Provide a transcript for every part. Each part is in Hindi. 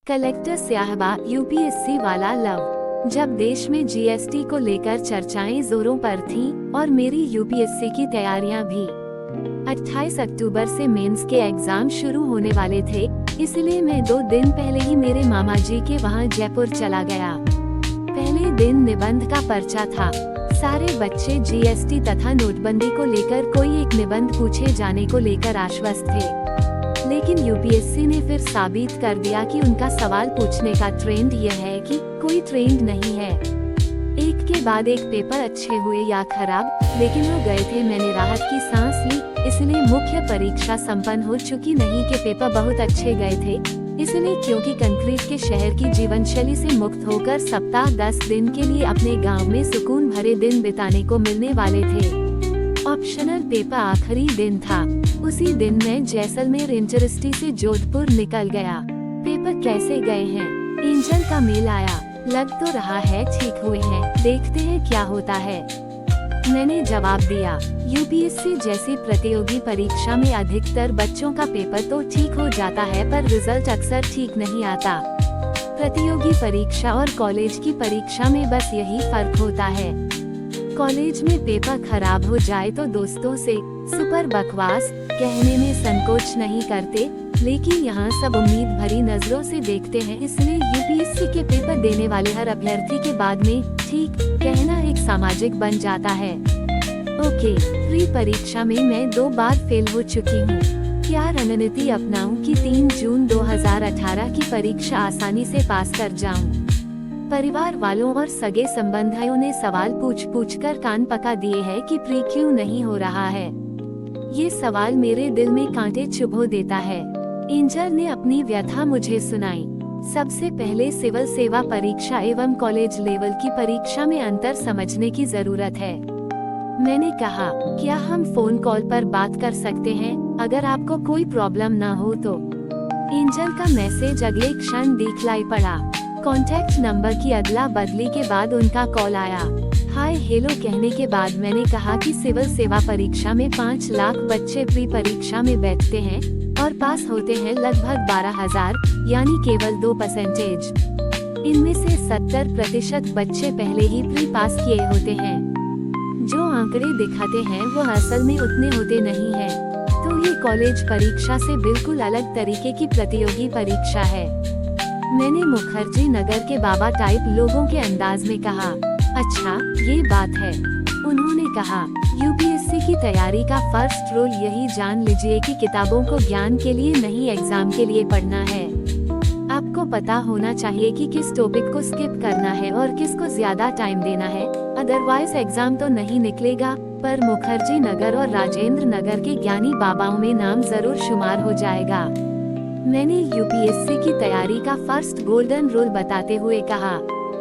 कलेक्टर स्याहबा यूपीएससी वाला लव। जब देश में जीएसटी को लेकर चर्चाएं जोरों पर थीं और मेरी यूपीएससी की तैयारियां भी। 28 अक्टूबर से मेंस के एग्जाम शुरू होने वाले थे, इसलिए मैं 2 दिन पहले ही मेरे मामा जी के वहां जयपुर चला गया। पहले दिन निबंध का पर्चा था। सारे बच्चे जीएसटी तथा नोटबंदी को लेकर कोई एक निबंध पूछे जाने को लेकर आश्वस्त थे, लेकिन यूपीएससी ने फिर साबित कर दिया कि उनका सवाल पूछने का ट्रेंड यह है कि कोई ट्रेंड नहीं है। एक के बाद एक पेपर अच्छे हुए या खराब, लेकिन वो गए थे। मैंने राहत की सांस ली, इसलिए मुख्य परीक्षा संपन्न हो चुकी नहीं कि पेपर बहुत अच्छे गए थे, इसलिए क्योंकि कंक्रीट के शहर की जीवनशैली से मुक्त होकर सप्ताह 10 दिन के लिए अपने गांव में सुकून भरे दिन बिताने को मिलने वाले थे। ऑप्शनल पेपर आखिरी दिन था। उसी दिन मैं जैसलमेर इंटरसिटी से जोधपुर निकल गया। पेपर कैसे गए हैं? एंजल का मेल आया। लग तो रहा है ठीक हुए हैं, देखते हैं क्या होता है। मैंने जवाब दिया, यूपीएससी जैसी प्रतियोगी परीक्षा में अधिकतर बच्चों का पेपर तो ठीक हो जाता है, पर रिजल्ट अक्सर ठीक नहीं आता। प्रतियोगी परीक्षा और कॉलेज की परीक्षा में बस यही फर्क होता है। कॉलेज में पेपर खराब हो जाए तो दोस्तों से सुपर बकवास कहने में संकोच नहीं करते, लेकिन यहाँ सब उम्मीद भरी नजरों से देखते हैं, इसलिए यूपीएससी के पेपर देने वाले हर अभ्यर्थी के बाद में ठीक कहना एक सामाजिक बन जाता है। ओके, प्री परीक्षा में मैं 2 बार फेल हो चुकी हूँ। क्या रणनीति अपनाऊं कि 3 जून 2018 की परीक्षा आसानी से पास कर जाऊं? परिवार वालों और सगे संबंधियों ने सवाल पूछ कर कान पका दिए हैं कि प्री क्यों नहीं हो रहा है। ये सवाल मेरे दिल में कांटे चुभो देता है। एंजल ने अपनी व्यथा मुझे सुनाई। सबसे पहले सिविल सेवा परीक्षा एवं कॉलेज लेवल की परीक्षा में अंतर समझने की जरूरत है। मैंने कहा, क्या हम फोन कॉल पर बात कर सकते हैं, अगर आपको कोई प्रॉब्लम ना हो तो? एंजल का मैसेज अगले क्षण दिखलाई पड़ा। कॉन्टैक्ट नंबर की अदला बदली के बाद उनका कॉल आया। हाय हेलो कहने के बाद मैंने कहा कि सिविल सेवा परीक्षा में 5 लाख बच्चे प्री परीक्षा में बैठते हैं और पास होते हैं लगभग 12,000, यानी केवल 2%। इनमें से 70% बच्चे पहले ही प्री पास किए होते हैं। जो आंकड़े दिखाते हैं वो असल में उतने होते नहीं हैं। तो ये कॉलेज परीक्षा से बिल्कुल अलग तरीके की प्रतियोगी परीक्षा है। मैंने मुखर्जी नगर के बाबा टाइप लोगों के अंदाज में कहा, अच्छा ये बात है। उन्होंने कहा, यूपीएससी की तैयारी का फर्स्ट रूल यही जान लीजिए कि किताबों को ज्ञान के लिए नहीं एग्जाम के लिए पढ़ना है। आपको पता होना चाहिए कि किस टॉपिक को स्किप करना है और किसको ज्यादा टाइम देना है, अदरवाइज एग्जाम तो नहीं निकलेगा, पर मुखर्जी नगर और राजेंद्र नगर के ज्ञानी बाबाओं में नाम जरूर शुमार हो जाएगा। मैंने यूपीएससी की तैयारी का फर्स्ट गोल्डन रूल बताते हुए कहा,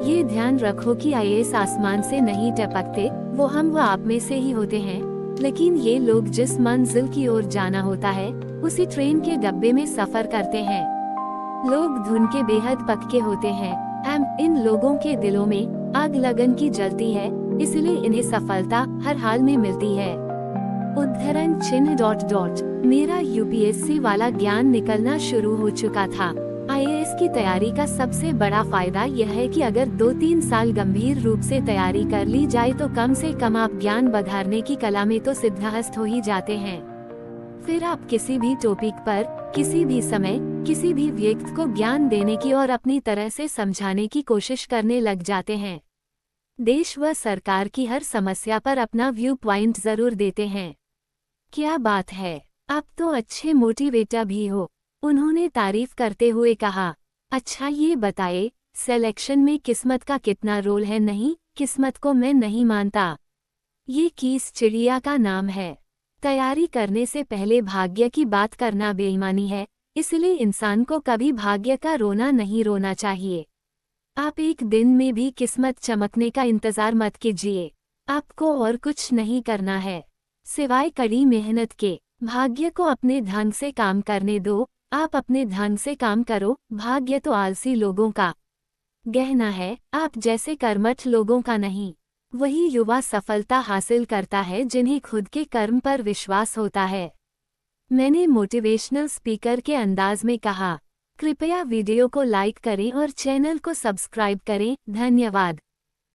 ये ध्यान रखो कि आईएएस आसमान से नहीं टपकते, वो हम व आप में से ही होते हैं, लेकिन ये लोग जिस मंजिल की ओर जाना होता है उसी ट्रेन के डब्बे में सफर करते हैं। लोग धुन के बेहद पक्के होते हैं। इन लोगों के दिलों में आग लगन की जलती है, इसलिए इन्हें सफलता हर हाल में मिलती है। उद्धरण चिन्ह ... मेरा यूपीएससी वाला ज्ञान निकलना शुरू हो चुका था। आईएएस की तैयारी का सबसे बड़ा फायदा यह है कि अगर 2-3 साल गंभीर रूप से तैयारी कर ली जाए तो कम से कम आप ज्ञान बघारने की कला में तो सिद्धहस्त हो ही जाते हैं। फिर आप किसी भी टॉपिक पर, किसी भी समय, किसी भी व्यक्ति को ज्ञान देने की और अपनी तरह से समझाने की कोशिश करने लग जाते हैं। देश व सरकार की हर समस्या पर अपना व्यू पॉइंट जरूर देते हैं। क्या बात है, आप तो अच्छे मोटिवेटर भी हो, उन्होंने तारीफ करते हुए कहा। अच्छा ये बताए, सिलेक्शन में किस्मत का कितना रोल है? नहीं, किस्मत को मैं नहीं मानता। ये किस चिड़िया का नाम है? तैयारी करने से पहले भाग्य की बात करना बेईमानी है, इसलिए इंसान को कभी भाग्य का रोना नहीं रोना चाहिए। आप एक दिन में भी किस्मत चमकने का इंतजार मत कीजिए। आपको और कुछ नहीं करना है सिवाय कड़ी मेहनत के। भाग्य को अपने ढंग से काम करने दो, आप अपने ढंग से काम करो। भाग्य तो आलसी लोगों का गहना है, आप जैसे कर्मठ लोगों का नहीं। वही युवा सफलता हासिल करता है जिन्हें खुद के कर्म पर विश्वास होता है। मैंने मोटिवेशनल स्पीकर के अंदाज में कहा, कृपया वीडियो को लाइक करें और चैनल को सब्सक्राइब करें। धन्यवाद।